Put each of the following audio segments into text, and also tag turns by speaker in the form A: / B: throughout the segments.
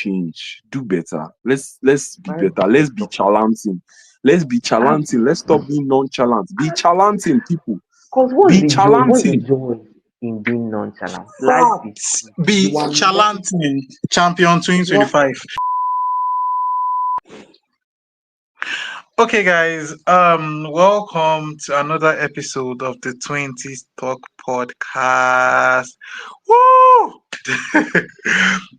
A: change. Do better. Let's be better. Let's be chalanting. Let's be chalanting. Let's stop being nonchalant. Be chalanting, people.
B: Because what's
A: Be
B: the joy? What's the
A: chalanting.
B: joy in being nonchalant? Life is
C: Facts.
B: sweet.
C: Be
B: You are
C: chalanting champion
B: you are
C: 2025. Okay, guys. Welcome to another episode of the 20s Talk Podcast. Woo!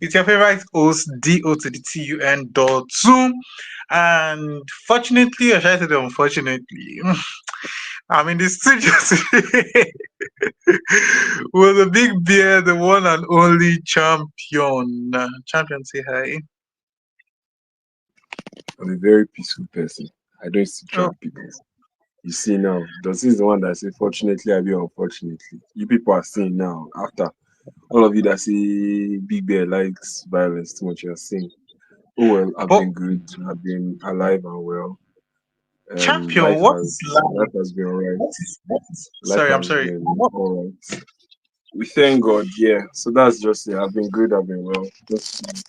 C: It's your favorite host, DO to the TUN dot Zoom. And fortunately, or should I say that unfortunately, I'm in the studio today with the big bear, the one and only champion. Champion, say hi.
A: I'm a very peaceful person. I don't used to
C: Oh,
A: drag people. You see now, this is the one that say fortunately I be unfortunately. You people are seeing now after all of you that say Big Bear likes violence too much, you're saying, oh well, I've
C: but
A: been good, I've been alive and well.
C: champion,
A: Life
C: what is
A: has
C: life?
A: life has been alright. Life
C: Sorry, I'm
A: has
C: sorry.
A: been alright. We thank God, yeah. So that's just it. I've been good, I've been well. Just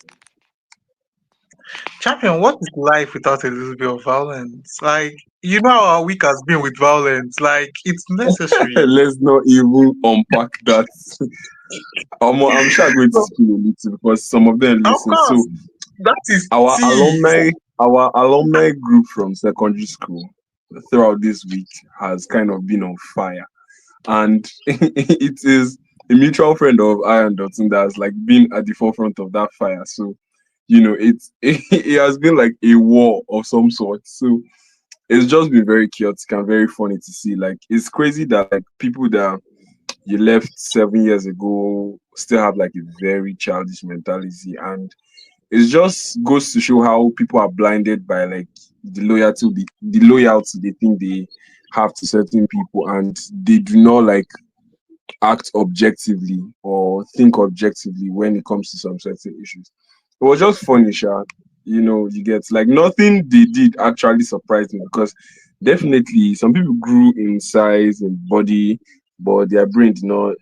C: Champion, what is life without a little bit of violence? Like, you know how our week has been with violence. Like, it's necessary.
A: let's not even unpack that. I'm sure I'm going to
C: So,
A: speak a little because some of them
C: of
A: listen. So
C: course, that is
A: our
C: tease.
A: alumni group from secondary school throughout this week has kind of been on fire, and it is a mutual friend of Iron Dotson that's like been at the forefront of that fire. So it has been like a war of some sort. So it's just been very chaotic and very funny to see. Like it's crazy that like people that you left 7 years ago still have like a very childish mentality, and it just goes to show how people are blinded by like the loyalty they think they have to certain people, and they do not like act objectively or think objectively when it comes to some certain issues. It was just funny, Sha. You get like nothing they did actually surprised me because definitely some people grew in size and body, but their brain did not,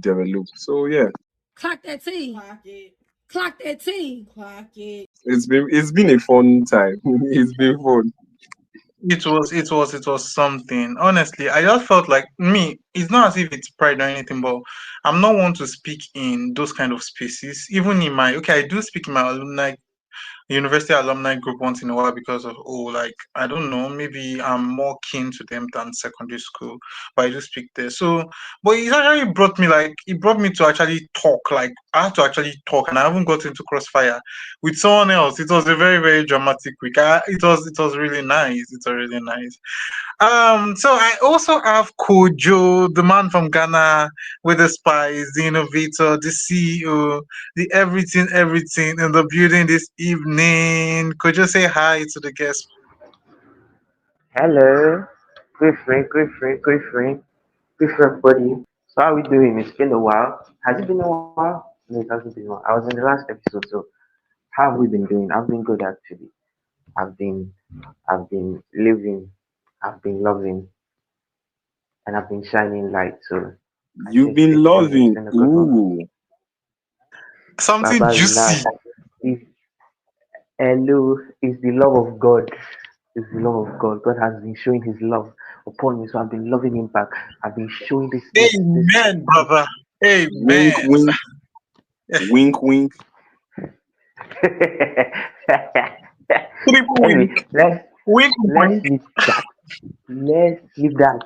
A: develop. So yeah,
D: Clock that T. Clock it. Clock that T. Clock it.
A: it's been a fun time. It's been fun.
C: It was something. Honestly, I just felt like me. It's not as if it's pride or anything, but I'm not one to speak in those kind of spaces. Even in my okay, I do speak in my alumni university alumni group once in a while because of like I don't know, maybe I'm more keen to them than secondary school, but I do speak there. So, but it brought me to actually talk. Like I had to actually talk, and I haven't got into crossfire with someone else. It was a very very dramatic week. It was really nice. It was really nice. So I also have Kojo, the man from Ghana with the spice, the innovator, the CEO, the everything in the building this evening. Kojo, say hi to the guests.
B: hello. Good friend, buddy. So how are we doing? It's been a while. Has it been a while? No, it hasn't been a while. I was in the last episode, so how have we been doing? I've been good actually. I've been I've been living, I've been loving, and I've been shining light. So I
A: You've
B: think
A: been
B: it's
A: loving.
B: been a good one.
A: Ooh.
C: Something
B: Baba relax.
C: juicy.
B: It's, hello, it's the love of God. It's the love of God. God has been showing His love upon me, so I've been loving Him back. I've been showing
C: Amen, brother.
A: Wink,
C: Amen.
A: wink, wink, wink.
C: Triple
B: Anyway,
C: wink.
B: let's
C: Wink
B: let's
C: wink.
B: leave that. Let's leave that.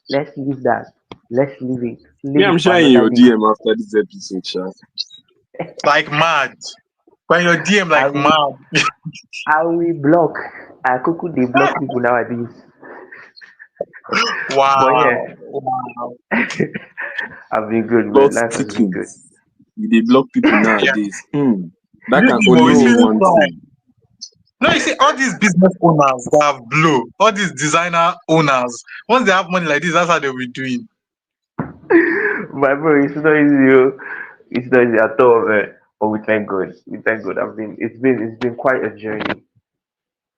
B: Let's leave that. Let's leave it.
A: Me,
B: Leave
A: I'm
B: it for
A: sharing
B: another
A: your
B: day.
A: DM after this episode, Sha.
C: Like mad. When your DM
B: I
C: like
B: will
C: mad.
B: I will block. I cuckoo they block people nowadays. But yeah,
C: Wow. Wow.
B: I've been good, man.
A: Plot
B: Life has been good.
A: thickens. They block people
C: Yeah.
A: nowadays. That
C: This
A: can
C: Igbo
A: only
C: is
A: mean
B: Bro,
C: really
A: one
C: fine.
A: thing.
C: No, you see, all these business owners that have blow, all these designer owners, once they have money like this, that's how they'll be doing.
B: my bro, it's not easy. Oh. It's not easy at all, man. But we thank God. We thank God. It's been quite a journey.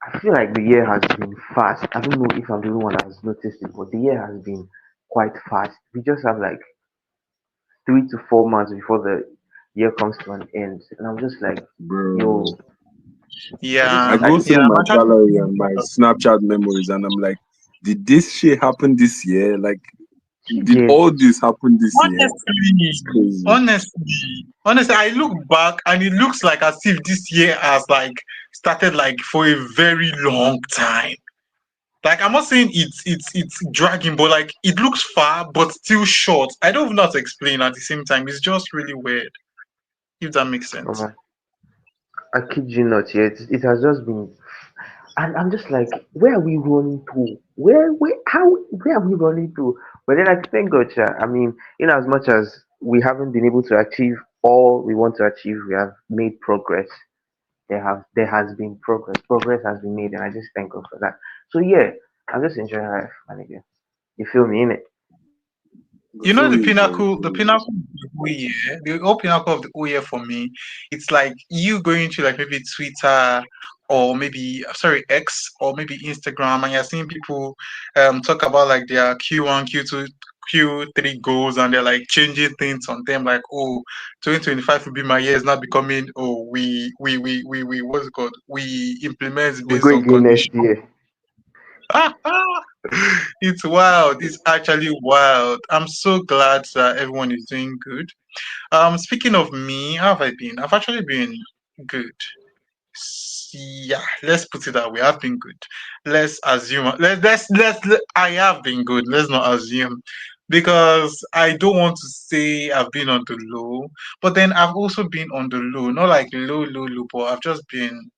B: I feel like the year has been fast. I don't know if I'm the only one that has noticed it, but the year has been quite fast. We just have like 3 to 4 months before year comes to an end, and I'm just like,
A: bro.
B: yo,
C: Yeah,
A: I go
B: I
A: through
C: yeah. I'm
A: my
C: actually
A: gallery
C: thinking
A: and my
C: about-
A: Snapchat memories, and I'm like, did this shit happen this year? Like,
B: she
A: did
B: did.
A: all this happen this year?
C: honestly,
A: It's crazy.
C: honestly, I look back and it looks like as if this year has like started like for a very long time. Like I'm not saying it's dragging, but like it looks far but still short. I don't know how to explain at the same time. It's just really weird, if that makes
B: Oh
C: sense.
B: man, I kid you not yet. It has just been, and I'm just like, where are we running to? Where are we running to? But then I thank God, sha. I mean, in as much as we haven't been able to achieve all we want to achieve, we have made progress. There has been progress. Progress has been made, and I just thank God for that. So yeah, I'm just enjoying life, man. Again, you feel me in it?
A: The
C: You know
A: feel
C: the
A: you, bro.
C: pinnacle,
A: Feel
C: the
A: you.
C: pinnacle of the whole year, the whole pinnacle of the whole year for me, it's like you going to like maybe Twitter or maybe sorry X or maybe Instagram, and you're seeing people talk about like their Q1, Q2, Q3 goals, and they're like changing things on them, like oh, 2025 will be my year. It's not becoming oh we what's it called? We implement
B: We
C: based
B: go
C: on
B: again next
C: condition.
B: year.
C: It's wild. It's actually wild. I'm so glad that everyone is doing good. Speaking of me, how have I been? I've actually been good. Yeah, let's put it that way. I've been good. Let's assume. I have been good. Let's not assume, because I don't want to say I've been on the low, but then I've also been on the low. Not like low, but I've just been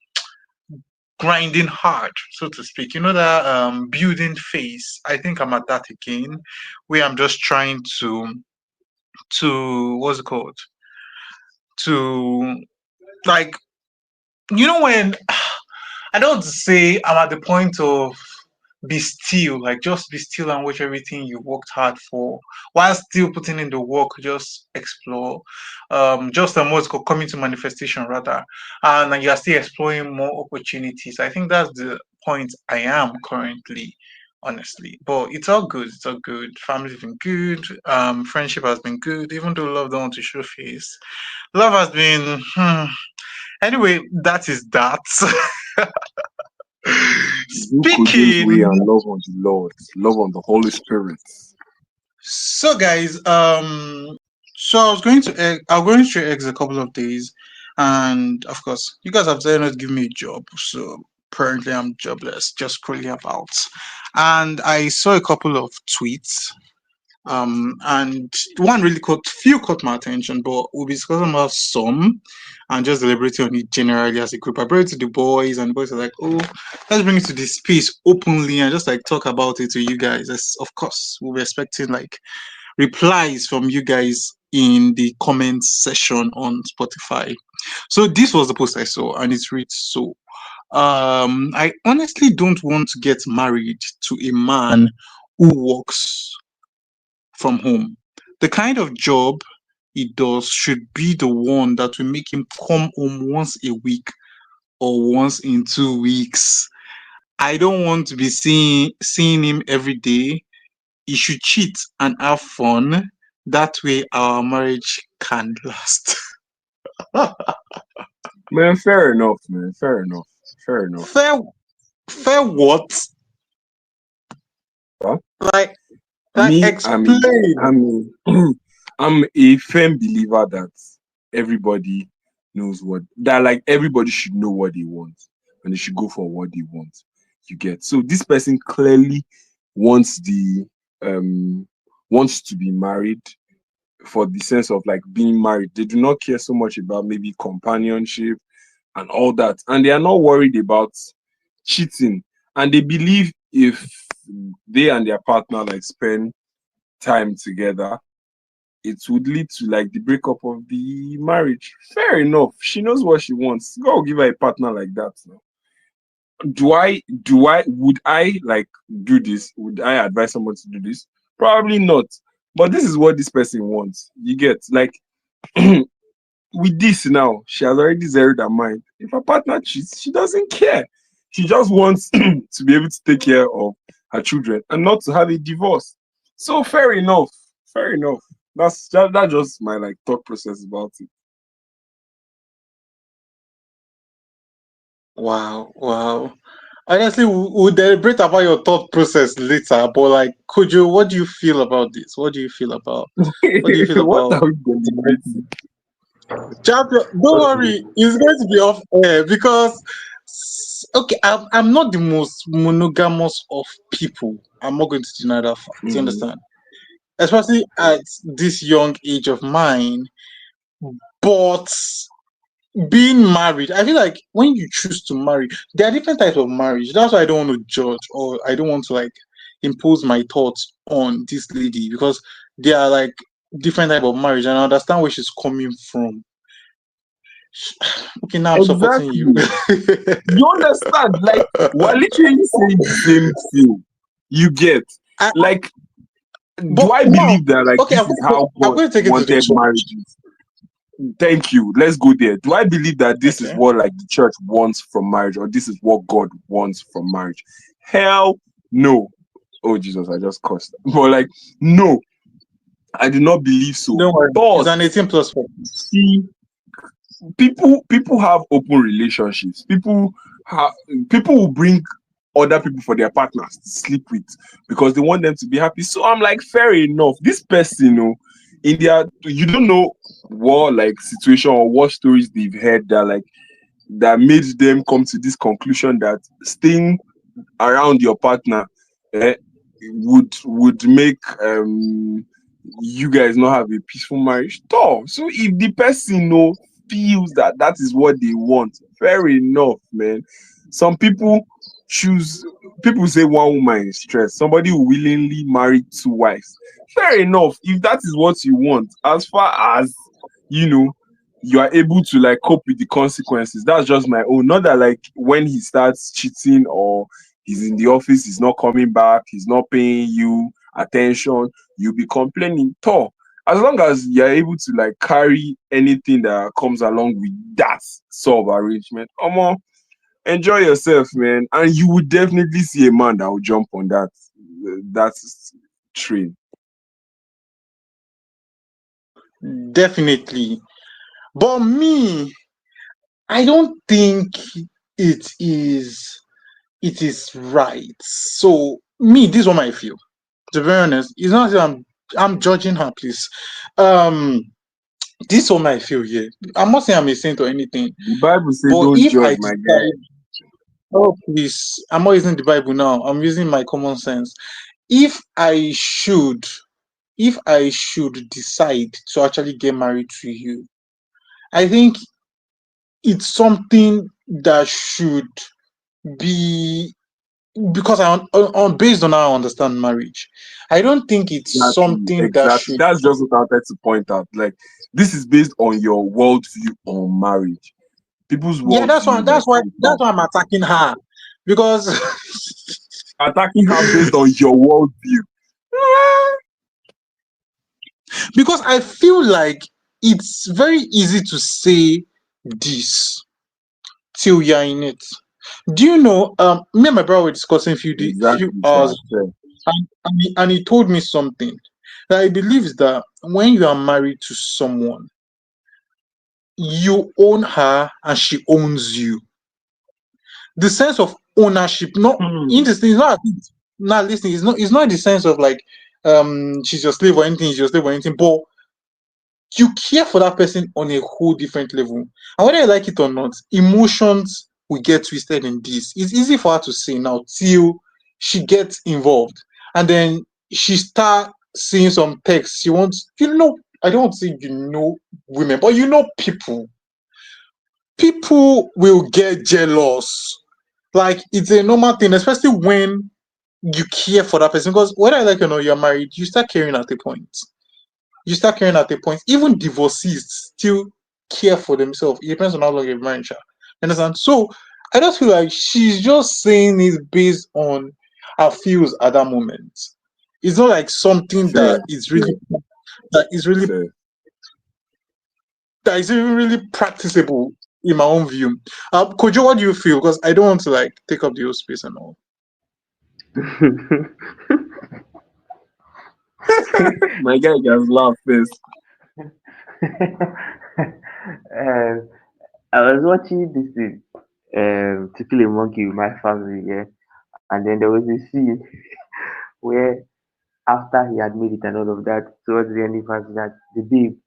C: grinding hard, so to speak. You know that building phase. I think I'm at that again, where I'm just trying to what's it called? To like when I don't want to say I'm at the point of be still, like just be still and watch everything you worked hard for while still putting in the work, just explore. Just what's called coming to manifestation rather. And you are still exploring more opportunities. I think that's the point I am currently, honestly. But it's all good, it's all good. Family's been good, friendship has been good, even though love don't want to show face. Love has been anyway, that is that.
A: Do Kode's way
C: Speaking,
A: and love on the Lord, love on the Holy Spirit.
C: so guys, so I was going to I'm going to X a couple of days, and of course, you guys have said not give me a job, so apparently I'm jobless, just scrolling about, and I saw a couple of tweets. And one really caught my attention, but we'll be discussing about some and just deliberating on it generally as a group. I brought it to the boys, and the boys are like, "Oh, let's bring it to this space openly and just like talk about it to you guys." As, of course, we'll be expecting like replies from you guys in the comments section on Spotify. So this was the post I saw, and it reads so. I honestly don't want to get married to a man who works from home. The kind of job he does should be the one that will make him come home once a week or once in 2 weeks. I don't want to be seeing him every day. He should cheat and have fun. That way our marriage can last.
A: Man, fair enough, man. Fair enough. Fair enough.
C: Fair what?
A: Huh?
C: Like
A: Me,
C: explain.
A: I'm a firm believer that everybody knows like everybody should know what they want and they should go for what they want. You get so this person clearly wants wants to be married for the sense of like being married. They do not care so much about maybe companionship and all that, and they are not worried about cheating. And they believe if they and their partner like spend time together, it would lead to like the breakup of the marriage. Fair enough. She knows what she wants. God will give her a partner like that. No? Would I like do this? Would I advise someone to do this? Probably not. But this is what this person wants. You get like with this now, she has already zeroed her mind. If her partner cheats, she doesn't care. She just wants to be able to take care of her children and not to have a divorce. So fair enough. Fair enough. That's just my like thought process about it.
C: Wow. Honestly, we'll deliberate about your thought process later. But like, Kojo, what do you feel about this? What do you feel about? What do you feel
A: What
C: about?
A: are we deliberating?
C: Champion, don't
A: Okay.
C: worry, it's going to be off air because okay, I'm not the most monogamous of people. I'm not going to deny that fact. You
A: Mm.
C: understand? Especially at this young age of mine. But being married, I feel like when you choose to marry, there are different types of marriage. That's why I don't want to judge or I don't want to like impose my thoughts on this lady because there are like different type of marriage and I understand where she's coming from. Okay, now I'm supporting you.
A: Exactly. You understand? Like, we're literally saying the same thing. You get?
C: I,
A: Like, do
C: but
A: I
C: now,
A: believe that, like,
C: okay,
A: this is how
C: I'm
A: God
C: going to take it to the
A: wanted
C: church.
A: marriages? Thank you. Let's go there. Do I believe that this is
C: Okay.
A: what, like, the church wants from marriage, or this is what God wants from marriage? Hell no. Oh, Jesus, I just cursed. But, like, no, I do not believe so.
C: Don't worry. It's
A: But,
C: an 18 plus 4.
A: see, people have open relationships. People will bring other people for their partners to sleep with because they want them to be happy. So I'm like, fair enough. This person, in their, you don't know what like situation or what stories they've heard that made them come to this conclusion that staying around your partner eh, would make you guys not have a peaceful marriage. So if the person feels that that is what they want, fair enough, man. Some people say one woman is stressed. Somebody will willingly marry two wives. Fair enough. If that is what you want, as far as you know, you are able to like cope with the consequences. That's just my own. Not that like when he starts cheating or he's in the office, he's not coming back, he's not paying you attention, you'll be complaining. As long as you're able to like carry anything that comes along with that sort of arrangement, enjoy yourself, man. And you would definitely see a man that will jump on that train.
C: Definitely. But me, I don't think it is it is right. So me, this is what I feel. To be honest, it's not that I'm judging her, please. Um, this is what I feel here. I'm not saying I'm a saint or anything,
A: The Bible says,
C: but
A: don't
C: if
A: judge,
C: I
A: my guy.
C: decide, oh please, I'm not using the Bible now. I'm using my common sense. If I should, if I should decide to actually get married to you, I think it's something that should be because on based on how I understand marriage, I don't think it's something that
A: Exactly.
C: should.
A: That's just what I wanted to point out. Like, this is based on your worldview on marriage. People's
C: Yeah, that's why.
A: worldview, like,
C: That's why I'm attacking her because
A: attacking her based on your worldview.
C: because I feel like it's very easy to say this till you're in it. Do you know? Me and my brother were discussing few
A: Exactly,
C: hours,
A: sir. Sure.
C: and he told me something that I believe is that when you are married to someone, you own her and she owns you. The sense of ownership, not interesting, it's not not listening, it's not the sense of like she's your slave or anything, she's your slave or anything, but you care for that person on a whole different level. And whether you like it or not, emotions will get twisted in this. It's easy for her to say now till she gets involved. And then she start seeing some texts. She wants, I don't want to say women, but people. People will get jealous. Like it's a normal thing, especially when you care for that person. Because whether I like it or not, you're married, you start caring at a point. You start caring at a point. Even divorcees still care for themselves. It depends on how long you've been married. You understand? So I just feel like she's just saying it based on her feels at that moment. It's not like something
A: Fair.
C: that is really
A: Fair.
C: that is even really practicable in my own view. Kojo, what do you feel? Because I don't want to like take up the whole space and all.
A: My guy can laugh first.
B: And I was watching this thing. to kill a monkey with my family, yeah. And then there was a scene where after he had made it and all of that, towards the ending part, that the babe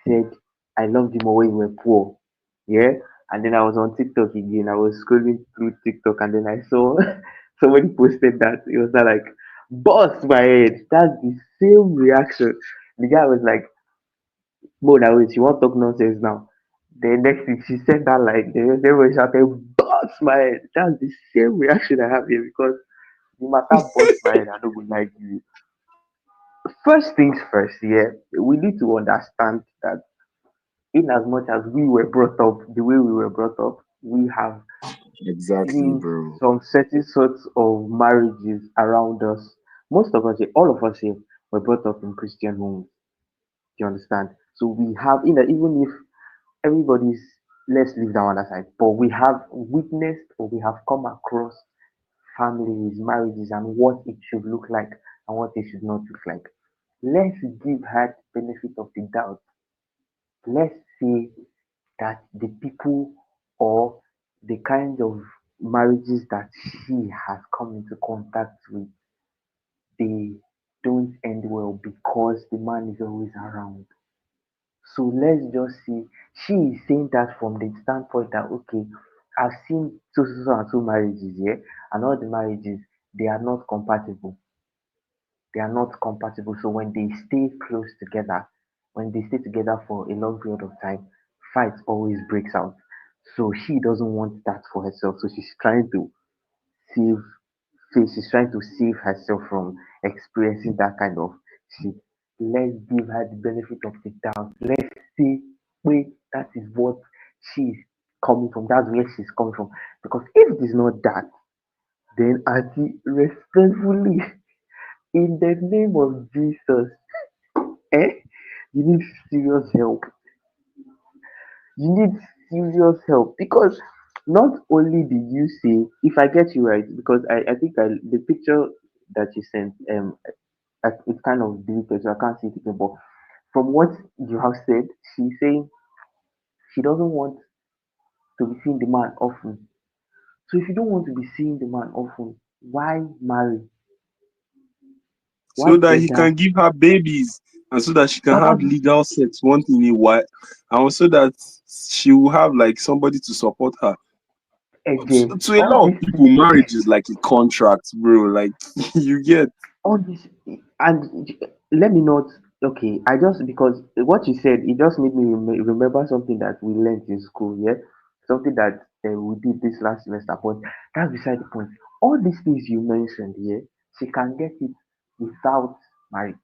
B: said, I loved him when you were poor. Yeah. And then I was on TikTok again. I was scrolling through TikTok and then I saw somebody posted that. It was not like, bust my head. That's the same reaction. The guy was like, Mo, now wait, you want to talk nonsense now? The next thing she said that like, everyone shouted, bust my head. That's the same reaction I have here because the matter bust my head. I don't go like you. First things first, yeah, we need to understand that in as much as we were brought up the way we were brought up, we have
A: Exactly,
B: seen
A: bro.
B: some certain sorts of marriages around us. Most of us, all of us here, were brought up in Christian homes. Do you understand? So we have, even if everybody's, let's leave that one aside, but we have witnessed or we have come across families, marriages, and what it should look like and what it should not look like. Let's give her the benefit of the doubt. Let's say that the people or the kind of marriages that she has come into contact with, they don't end well because the man is always around. So let's just see. She is saying that from the standpoint that okay, I've seen and two marriages here, and all the marriages they are not compatible. They are not compatible. So when they stay close together, when they stay together for a long period of time, fights always breaks out. So she doesn't want that for herself. So she's trying to save face. She's trying to save herself from experiencing that kind of shit. Let's give her the benefit of the doubt. Let's say, wait, that is what she's coming from. That's where she's coming from. Because if it is not that, then Auntie, respectfully, in the name of Jesus, eh? You need serious help. You need serious help because not only did you say, if I get you right, because I think the picture that you sent, it's kind of deleted, so I can't see it again. But from what you have said, she's saying she doesn't want to be seeing the man often. So if you don't want to be seeing the man often, why marry? Why
A: So that he
B: bother?
A: can give her babies and so that she can have
B: That's
A: legal sex once in a while, and also that she will have like somebody to support her.
B: again,
A: To a
B: all
A: lot of
B: these
A: people,
B: things.
A: marriage is like a contract, bro. Like you get.
B: All this and let me not okay I just because what you said it just made me remember something that we learned in school, yeah, something that we did this last semester, but that's beside the point. All these things you mentioned here, she can get it without marriage.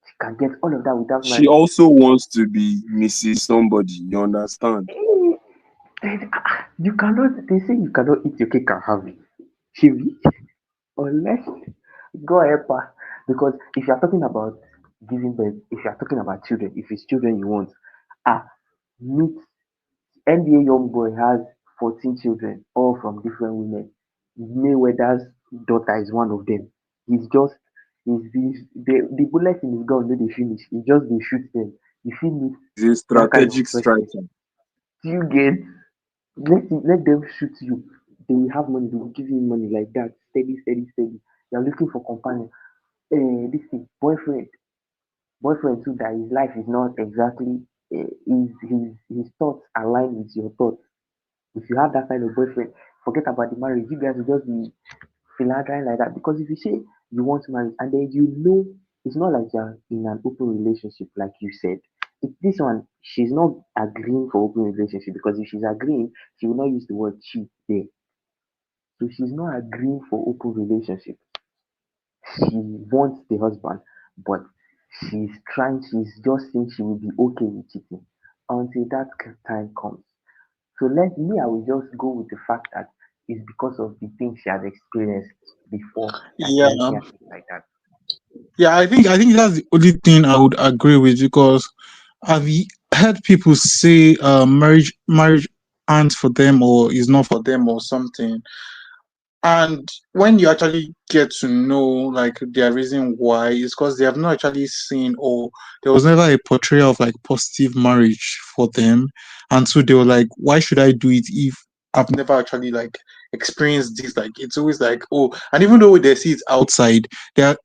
B: She can get all of that without
A: She
B: marriage.
A: also wants to be Mrs. Somebody. You understand?
B: Eh, you cannot, they say you cannot eat your cake and have it. She unless God help her. Because if you're talking about giving birth, if you're talking about children, if it's children you want, ah, meet NBA young boy has 14 children, all from different women. Mayweather's daughter is one of them. He's just the bullet in his gun, no they finish. He just they shoot them. If you meet
A: He's a
B: that kind
A: strategic
B: of person,
A: striker.
B: do you get let them shoot you. They will have money, they will give you money like that, steady, steady, steady. You're looking for companion. This thing, boyfriend too, that his life is not exactly his thoughts align with your thoughts. If you have that kind of boyfriend, forget about the marriage. You guys will just be philandering like that. Because if you say you want marriage and then you know it's not like you're in an open relationship, like you said. If this one, she's not agreeing for open relationship because if she's agreeing, she will not use the word cheat there. So she's not agreeing for open relationship. She wants the husband, but she's just saying she will be okay with cheating until that time comes. So let me, I will just go with the fact that it's because of the things she has experienced before that she
C: Yeah,
B: looking at it like that.
C: yeah. I think that's the only thing I would agree with because I've heard people say marriage aren't for them or is not for them or something. And when you actually get to know like their reason why, is because they have not actually seen, or there was never a portrayal of like positive marriage for them. And so they were like, why should I do it if I've never actually like experienced this? Like it's always like, oh, and even though they see it outside, they are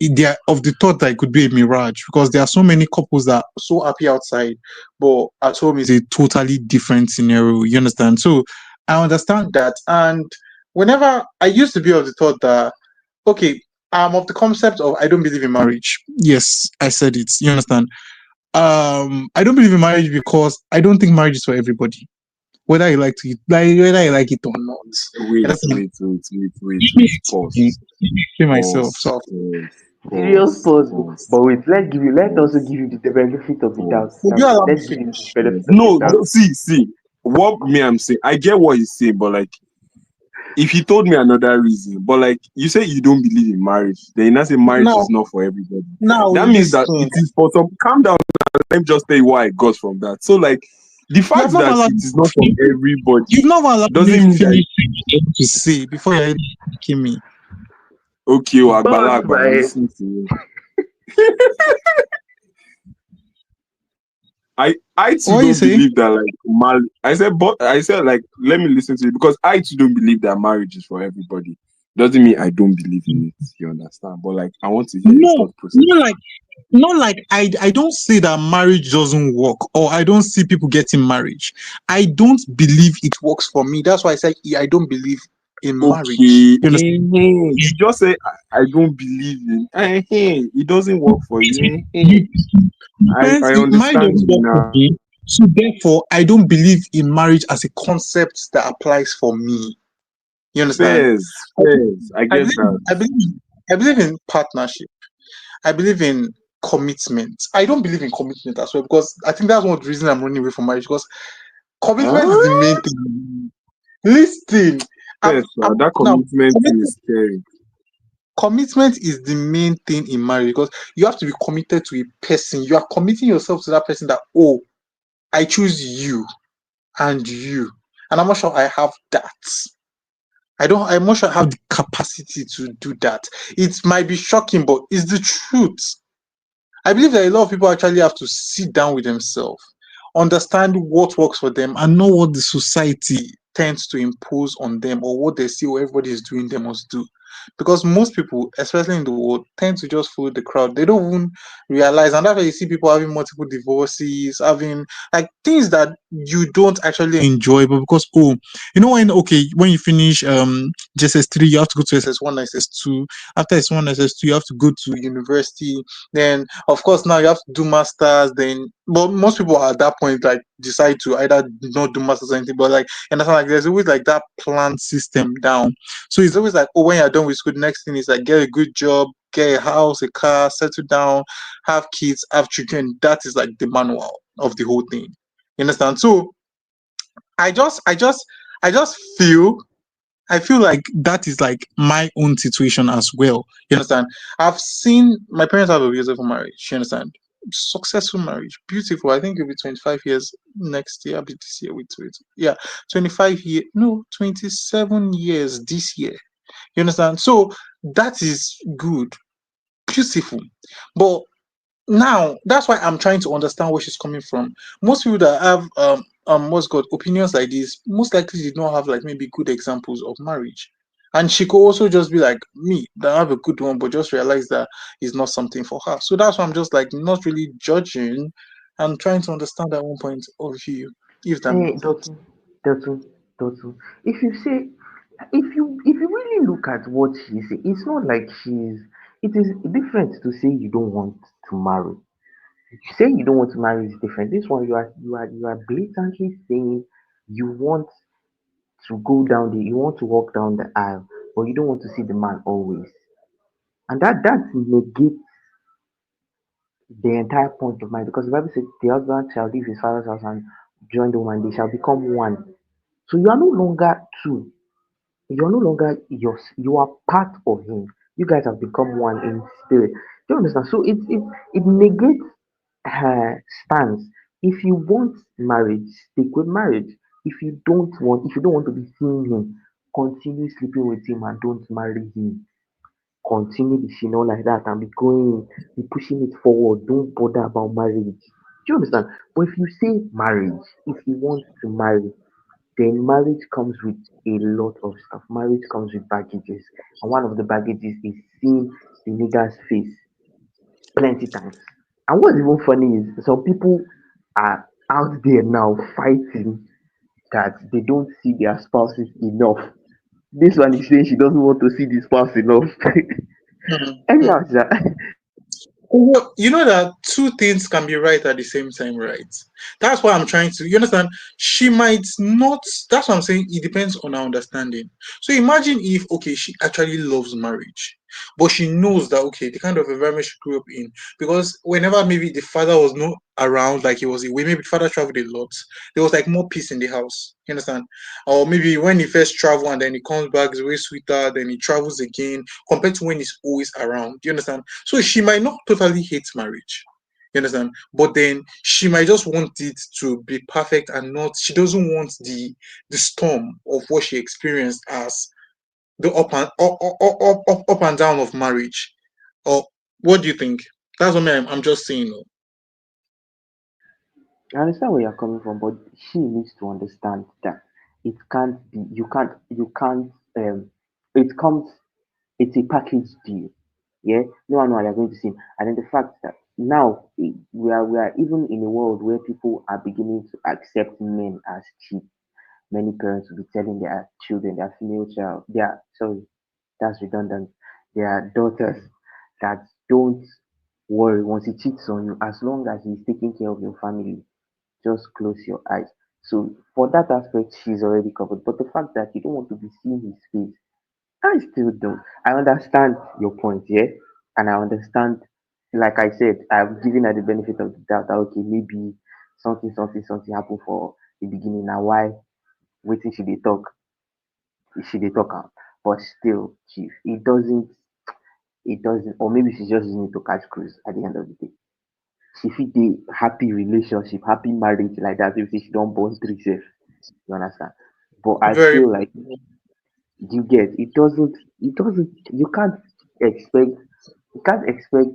C: of the thought that it could be a mirage, because there are so many couples that are so happy outside, but at home is a totally different scenario. You understand? So I understand that. And whenever I used to be of the thought that, okay, I'm of the concept of I don't believe in marriage. Yes, I said it. You understand? I don't believe in marriage because I don't think marriage is for everybody. Whether you like to whether you like it or not. And
A: Wait,
C: that's
A: wait, wait, wait, wait,
C: let me
A: wait.
C: explain
A: Pause.
C: myself.
A: Pause.
C: So
A: Pause.
B: Serious
A: Pause.
B: pause.
A: Pause.
B: But wait, let also
A: Pause.
B: give you the benefit of the doubt.
A: Pause.
C: would you allow me
B: Let's
C: to
B: give you
C: finish?
B: the benefit
A: Pause.
B: of the
A: No,
B: doubt.
A: no, see. What me I'm saying, I get what he's saying, but like, if he told me another reason, but like you say you don't believe in marriage, then you now say marriage
C: Now
A: is not for everybody.
C: now
A: That means that
C: listen.
A: it is for some. Calm down. Let me just tell you what I got from that. So like, the
C: You have
A: fact
C: not
A: that
C: allowed
A: it is not for
C: you've
A: everybody
C: not allowed me
A: doesn't mean that
C: finish to say before you're asking me.
A: okay, well,
B: Boss
A: Agbalagba, I'm
B: my
A: listening to you. I too
C: What you
A: don't
C: say?
A: believe that like I said like let me listen to you because I too don't believe that marriage is for everybody. Doesn't mean I don't believe in it. You understand? But like I want to hear your
C: No,
A: thought process.
C: not like I don't say that marriage doesn't work, or I don't see people getting marriage. I don't believe it works for me. That's why I say I don't believe in marriage.
A: Okay,
C: You understand?
A: you just say I don't believe in. It doesn't work for you.
C: You-
A: I
C: Marriage
A: understand
C: doesn't
A: you
C: work for
A: now.
C: me. So therefore, I don't believe in marriage as a concept that applies for me. You understand? I believe,
A: Fairs. I
C: I
A: get
C: believe,
A: that.
C: I believe, I believe in partnership. I believe in commitment. I don't believe in commitment as well, because I think that's one of the reasons I'm running away from marriage, because commitment is the
A: Huh?
C: main thing. Listen,
A: Yes,
C: I'm
A: that
C: now
A: commitment thing
C: commitment,
A: is scary.
C: commitment is the main thing in marriage, because you have to be committed to a person. You are committing yourself to that person that, oh, I choose you and you. And I'm not sure I have that. I'm not sure I have the capacity to do that. It might be shocking, but it's the truth. I believe that a lot of people actually have to sit down with themselves, understand what works for them, and know what the society tends to impose on them, or what they see or everybody is doing they must do. Because most people, especially in the world, tend to just follow the crowd. They don't even realize, and that's why you see people having multiple divorces, having like things that you don't actually enjoy, but because when you finish JSS3, you have to go to SS1, SS2. After S1, SS2, you have to go to university. Then, of course, now you have to do masters. Then, but most people at that point like decide to either not do masters or anything. But like, and that's like there's always like that plan system down. So it's always like, oh, when you're done with school, the next thing is like get a good job, get a house, a car, settle down, have kids, have children. That is like the manual of the whole thing. You understand? So I just feel I feel like that is like my own situation as well. You understand? I've seen my parents have a beautiful marriage. You understand? Successful marriage, beautiful. I think it'll be 25 years next year. I'll be this year. Wait. Yeah, 25 year. No, 27 years this year. You understand? So that is good, beautiful. But now that's why I'm trying to understand where she's coming from. Most people that have what's called opinions like this most likely did not have like maybe good examples of marriage. And she could also just be like me, that have a good one, but just realize that it's not something for her. So that's why I'm just like not really judging and trying to understand that one point of view, if that
B: Hey,
C: makes sense.
B: Dotun. If you say, if you really look at what she say, it's not like she's. It is different to say you don't want to marry. Saying you don't want to marry is different. This one, you are blatantly saying you want to go down the, you want to walk down the aisle, but you don't want to see the man always, and that negates the entire point of marriage, because the Bible says the husband shall leave his father's house and join the woman; they shall become one. So you are no longer two. You are no longer you are part of him. You guys have become one in spirit. Do you understand? So it negates her stance. If you want marriage, stick with marriage. If you don't want to be seeing him, continue sleeping with him and don't marry him. Continue the shit like that and be going, be pushing it forward. Don't bother about marriage. Do you understand? But if you say marriage, if you want to marry, then marriage comes with a lot of stuff. Marriage comes with baggages. And one of the baggages is seeing the nigga's face plenty times. And what's even funny is some people are out there now fighting that they don't see their spouses enough. This one is saying she doesn't want to see the spouse enough. Anyhow, sha.
C: Well, you know that two things can be right at the same time, right? That's why I'm trying to. You understand? She might not. That's what I'm saying. It depends on our understanding. So imagine if, okay, she actually loves marriage, but she knows that, okay, the kind of environment she grew up in, because whenever maybe the father was not around, like he was away, maybe the father traveled a lot, there was like more peace in the house. You understand? Or maybe when he first traveled and then he comes back, it's way sweeter, then he travels again compared to when he's always around. Do you understand? So she might not totally hate marriage. You understand? But then she might just want it to be perfect and not, she doesn't want the storm of what she experienced as the up and down of marriage. Or what do you think? That's what I'm just saying.
B: I understand where you're coming from, but she needs to understand that it can't be, you can't, it comes, it's a package deal. Yeah, no, you're going to see. And then the fact that now we are even in a world where people are beginning to accept men as cheap. Many parents will be telling their children, their female child, their sorry, that's redundant, their daughters that don't worry once he cheats on you, as long as he's taking care of your family, just close your eyes. So for that aspect, she's already covered. But the fact that you don't want to be seeing his face, I still don't. I understand your point, yeah, and I understand. Like I said, I'm giving her the benefit of the doubt that okay, maybe something happened for the beginning. Now why waiting should they talk am? But still, chief, it doesn't, or maybe she's just using it to catch cruise at the end of the day. She fit dey happy relationship, happy marriage like that if she don born three sef. You understand? But I
C: Very.
B: feel like you get it doesn't you can't expect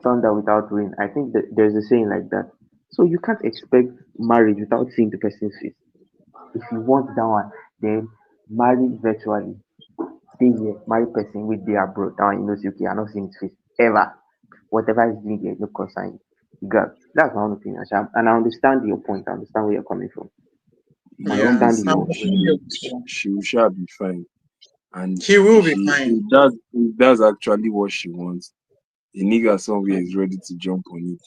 B: thunder without rain. I think that there's a saying like that. So you can't expect marriage without seeing the person's face. If you want that one, then marry virtually. Stay here, marry person wey dey abroad. That one you know say okay, I no seeing his face ever. Whatever he's doing there no concern you. You got that's my own opinion sha, and I understand your point. I understand where you're coming from. I
A: The only
C: Yeah.
B: understand
A: thing
B: your
A: she will shall be fine, and
C: He will be
A: she
C: fine.
A: that's actually what she wants. A nigga somewhere is ready to jump on it.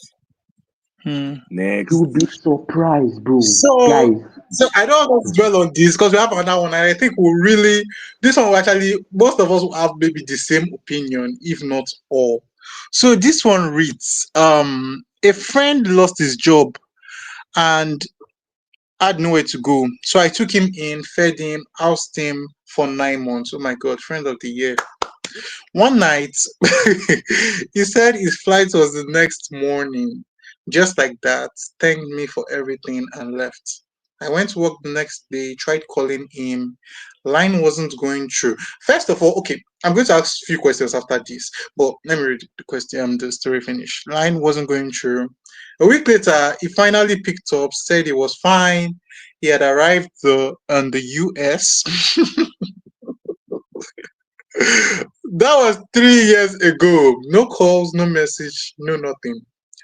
C: Hmm.
B: you
A: Next,
B: will be surprised, bro.
C: So,
B: Guys,
C: so I don't want to dwell on this because we have another one, and I think we'll really this one will actually most of us will have maybe the same opinion, if not all. So this one reads: a friend lost his job and had nowhere to go, so I took him in, fed him, housed him for 9 months. Oh my God, friend of the year! One night, he said his flight was the next morning. Just like that, thanked me for everything and left. I went to work the next day, tried calling him. Line wasn't going through. First of all, okay, I'm going to ask a few questions after this, but let me read the question, the story finish. Line wasn't going through. A week later, he finally picked up, said he was fine. He had arrived in the US. That was 3 years ago. No calls, no message, no nothing.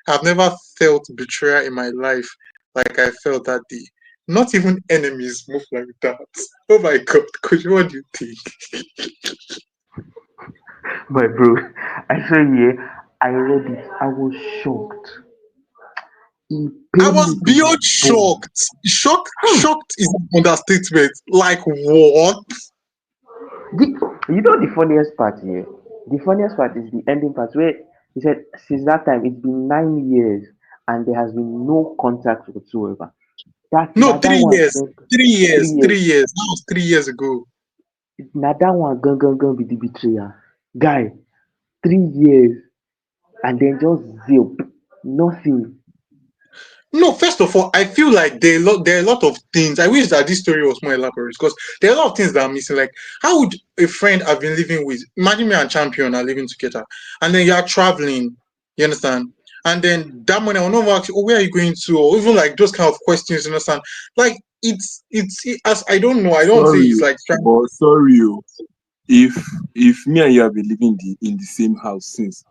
C: I've never felt betrayal in my life like I felt that day. Not even enemies move like that. Oh my God, Coach, what do you think?
B: my bro, I swear yeah, I read it. I was shocked. It
C: I
B: pained
C: was
B: me to the
C: beyond
B: bone.
C: shocked. Shocked is an understatement. Like what?
B: The, you know the funniest part here? The funniest part is the ending part where he said, since that time, it's been 9 years and there has been no contact whatsoever. That
C: No,
B: now that
C: three
B: one
C: years.
B: 3 years.
C: 3 years. That was 3 years ago.
B: Now that one gun be the betrayer. Guy, 3 years and then just zip. Nothing.
C: No, first of all, I feel like there are a lot of things. I wish that this story was more elaborate because there are a lot of things that are missing. Like, how would a friend I've been living with, imagine me and Champion are living together, and then you are traveling, you understand? And then that morning, I will not ask you, oh, where are you going to? Or even like those kind of questions, you understand? Like, as I don't know, I don't say
A: Sorry,
C: it's like trying.
A: but sorry, if me and you have been living in the same house since,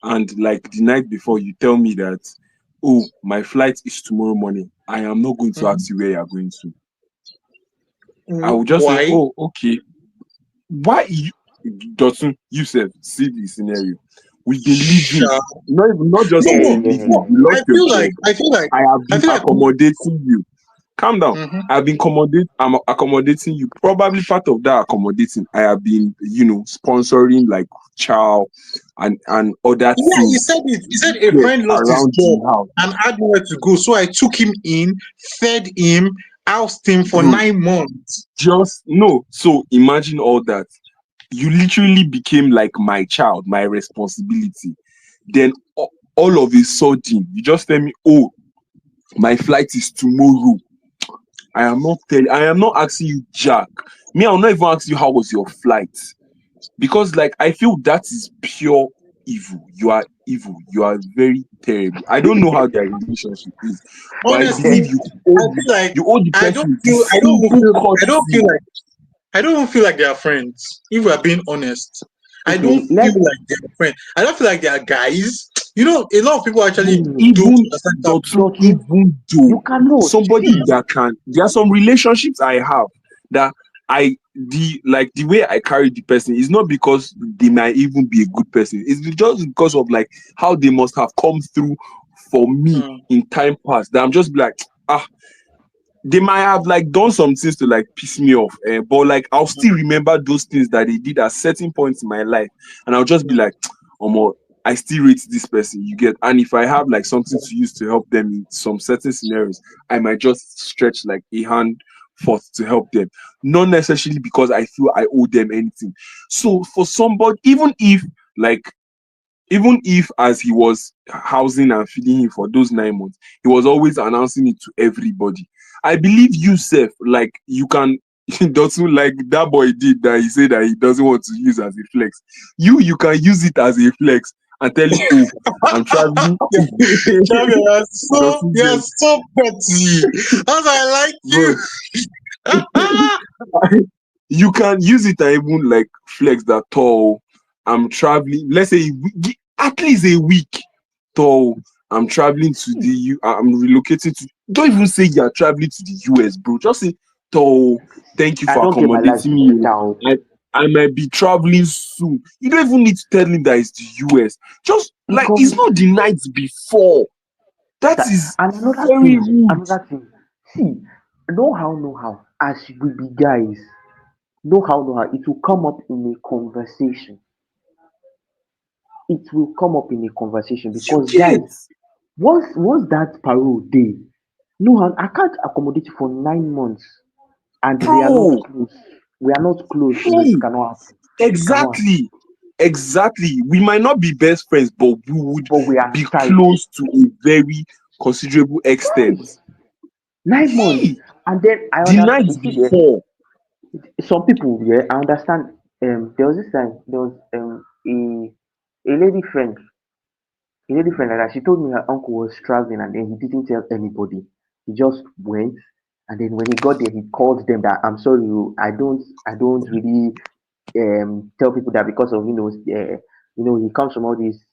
A: and like the night before you tell me that, oh, my flight is tomorrow morning, I am not going to ask you where you are going to. I will just say,
C: Why?
A: oh, okay. Why you, Dotun, you said, see the scenario. We've been living,
C: Sure.
A: not just
C: No,
A: we've
C: no,
A: been living.
C: no.
A: You
C: I
A: lost your
C: feel
A: job.
C: like I feel like
A: I have
C: I
A: been
C: feel like.
A: accommodating you. Calm down.
C: Mhm.
A: I'm accommodating you. Probably part of that accommodating, I have been, sponsoring like chow and other
C: Yeah, he
A: things
C: said it. He said a
A: here
C: friend lost his
A: around
C: job
A: the house.
C: and had nowhere to go. So I took him in, fed him, housed him for
A: Bro,
C: 9 months.
A: just no. So imagine all that. You literally became like my child, my responsibility. Then all of a sudden, you just tell me, oh, my flight is tomorrow. I am not asking you, Jack. Me, I'll not even ask you how was your flight. Because like I feel that is pure evil. You are evil. You are very terrible. I don't know how their relationship is, but I believe
C: Honestly, I feel like
A: you owe the
C: I don't
A: person the
C: feel I don't even
A: simple
C: feel I don't feel
A: courtesy.
C: like I don't even feel like they are friends. If we are being honest, I don't
B: Okay,
C: feel like they are friends. I don't feel like they are guys. You know, a lot of people actually
B: no,
C: don't
A: Even
C: understand that.
B: Dotun,
A: even
B: you
A: though
B: cannot
A: somebody
B: see.
A: that can, there are some relationships I have that the way I carry the person is not because they might even be a good person. It's just because of like how they must have come through for me
C: Mm,
A: in time past. That I'm just be like, ah, they might have like done some things to like piss me off, but like I'll
C: mm,
A: still remember those things that they did at certain points in my life, and I'll just be
C: mm.
A: like, I still rate this person. You get, and if I have like something to use to help them in some certain scenarios, I might just stretch like a hand forth to help them, not necessarily because I feel I owe them anything. So for somebody, like even if as he was housing and feeding him for those 9 months, he was always announcing it to everybody. I believe you, Seth, like you can doesn't like that boy did that he said that he doesn't want to use as a flex. You can use it as a flex and tell him, oh, I'm traveling.
C: Yeah, Champion,
A: Doesn't
C: you're
A: get
C: so petty. As I like you.
A: bro. You can use it and even like flex that tall. I'm traveling. Let's say at least a week. Tall. I'm traveling to I'm relocating to. Don't even say you're traveling to the US, bro. Just say, tall. Thank you
B: I
A: for
B: don't get my life
A: accommodating me.
B: down.
A: I might be traveling soon. You don't even need to tell him that it's the US. Just like it's
B: Because
A: not the night before. That
B: that,
A: is
B: and
A: very rude.
B: another thing. See, know how, as we be guys, know how, it will come up in a conversation. It will come up in a conversation
A: You
B: because
A: get,
B: guys, once that parole day, no how I can't accommodate you for 9 months and we are not
A: bro.
B: close. We are not close, so it
A: Hey,
B: cannot happen. It cannot happen.
A: exactly. We might not be best friends, but we would
B: But we are
A: be
B: tight.
A: close to a very considerable extent.
B: Yes, 9 months.
A: Hey,
B: And then I
A: the
B: understand
A: night
B: you see there
A: before.
B: some people, yeah, I understand. There was this time there was a lady friend, like that. She told me her uncle was traveling and then he didn't tell anybody. He just went, and then when he got there, he called them that I'm sorry, I don't really tell people that because of he comes from all these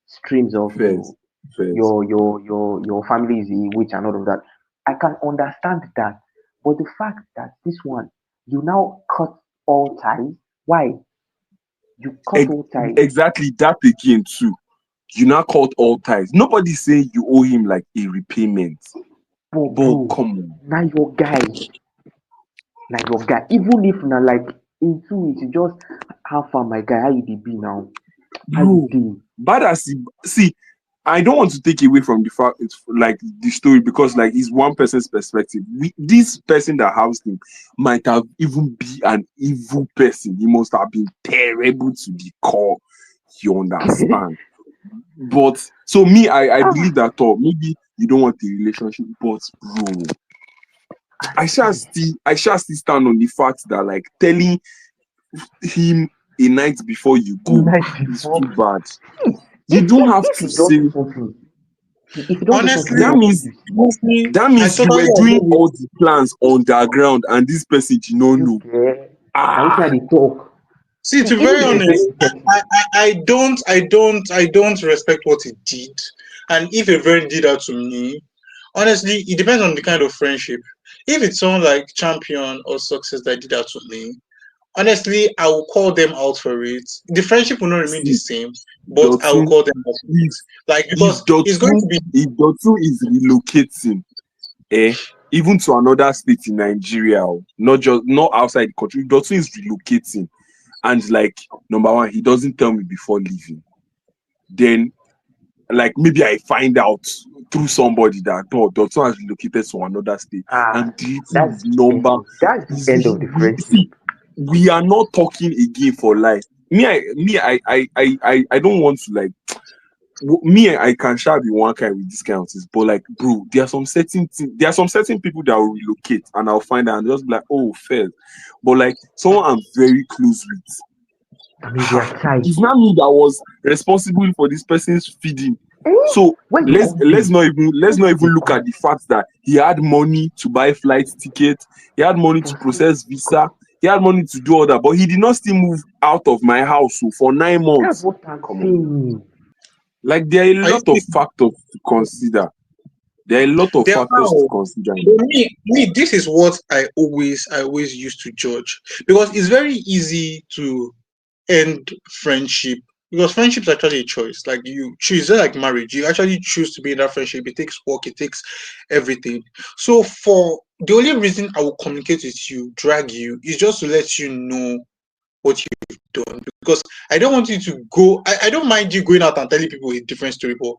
B: streams of
A: First, first.
B: your family is a witch and all of that. I can understand that, but the fact that this one you now cut all ties. Why? You cut
A: Ex-
B: all ties.
A: exactly that again too. You now called all ties. Nobody say you owe him like a repayment.
B: But
A: But
B: bro,
A: come on,
B: now your guy, even if now like in 2 weeks, you just have fun, my guy. How you dey be now? How you
A: bro.
B: dey?
A: Bad as see, I don't want to take away from the fact it's like the story because like it's one person's perspective. This person that housed him might have even be an evil person. He must have been terrible to the core. You understand? But so me, I believe that maybe you don't want a relationship, but bro, I shall still stand on the fact that like telling him a night before you go
B: Night
A: is
B: before.
A: too bad.
B: See,
A: You don't have
B: if
A: to
B: you don't
A: say
B: do something, if you don't do something,
C: Honestly,
A: that means
C: honestly,
A: that
C: I
A: means you
C: totally
A: were
C: agree
A: doing
C: with
A: all the plans underground and this person did not
B: you
A: know.
B: care. Now which
A: Ah,
B: are they talk?
C: See,
B: See,
C: to be
B: even
C: very
B: if a
C: honest,
B: friend talk,
C: I don't respect what he did. And if a friend did that to me, honestly, it depends on the kind of friendship. If it's someone like Champion or Success that did that to me, honestly, I will call them out for it. The friendship will not remain the
A: see,
C: same, but I will
A: Dotun,
C: call them out for
A: if
C: it. Like,
A: if
C: because it's going
A: Dotun
C: to be,
A: if Dotun is relocating, even to another state in Nigeria, not outside the country, if Dotun is relocating and like number one, he doesn't tell me before leaving, then like maybe I find out through somebody that Dotun has relocated to another state and deleting his number
B: that's the
A: is
B: end of the
A: we
B: friendship.
A: see we are not talking again for life. I don't want to like I can shall be one kind with this kind of things, but like bro, there are some certain people that will relocate and I'll find out and just be like, oh fair. But like someone I'm very close with,
B: I mean, their child.
A: it's not me that was responsible for this person's feeding.
B: Eh?
A: So
B: When you
A: let's
B: come
A: let's
B: pay,
A: not even let's
B: when
A: not
B: you
A: even
B: dey
A: look
B: come
A: at the fact that he had money to buy flight tickets, he had money to
B: for food,
A: process visa, he had money to do all that, but he did not still move out of my house for 9 months.
B: that's what I'm
A: Come on.
B: saying.
A: Like there are a
C: are you
A: lot of factors to consider. There are a lot of
C: there
A: factors to
C: are.
A: consider.
C: For me, this is what I always used to judge, because it's very easy to end friendship, because friendship is actually a choice. Like, you choose, it's not like marriage. You actually choose to be in that friendship. It takes work, it takes everything. So for the only reason I will communicate with you, drag you, is just to let you know what you've done. Because I don't want you to go. I don't mind you going out and telling people a different story, but